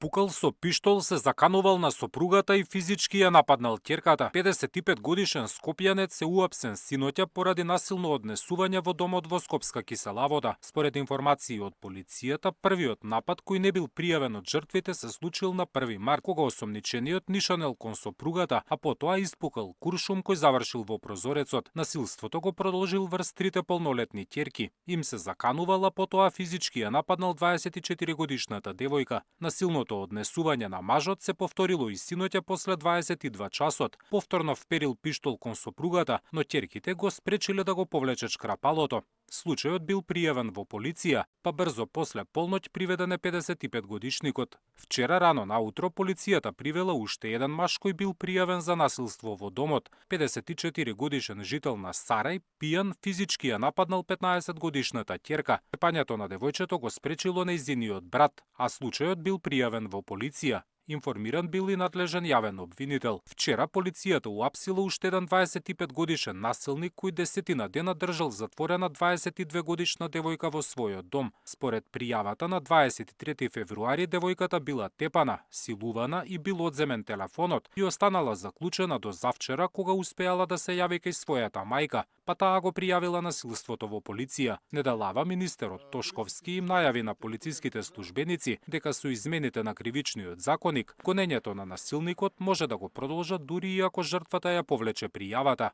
Пукал со пиштол се заканувал на сопругата и физички ја нападнал ќерката. 55 годишен скопјанец е уапсен синоќа поради насилно однесување во домот во Скопска Киселавода. Според информации од полицијата, првиот напад кој не бил пријавен од жртвите се случил на 1 март, кога осомничениот нишанел кон сопругата, а потоа испукал куршум кој завршил во прозорецот. Насилството го продолжил врз трите полнолетни ќерки. Им се заканувал, а потоа физички ја нападнал 24 годишната девојка. Насилното однесување на мажот се повторило и синоќа после 22 часот. Повторно вперил пиштол кон сопругата, но ќерките го спречиле да го повлече шкрапалото. Случајот бил пријавен во полиција, па брзо после полноќ приведен е 55-годишникот. Вчера рано наутро полицијата привела уште еден маж кој бил пријавен за насилство во домот. 54 годишен жител на Сарај, пијан, физички ја нападнал 15-годишната ќерка. Пеპањето на девојчето го спречило нејзиниот брат, а случајот бил пријавен во полиција. Информиран бил и надлежен јавен обвинител. Вчера полицијата уапсила уште еден 25 годишен насилник кој 10 дена држал затворена 22 годишна девојка во својот дом. Според пријавата на 23 февруари девојката била тепана, силувана и бил одземен телефонот и останала заклучена до завчера кога успеала да се јави кај својата мајка, па таа го пријавила насилството во полиција. Недалава министерот Тошковски им најави на полициските службеници дека со измените на кривичниот законник гонењето на насилникот може да го продолжат дури и ако жртвата ја повлече пријавата.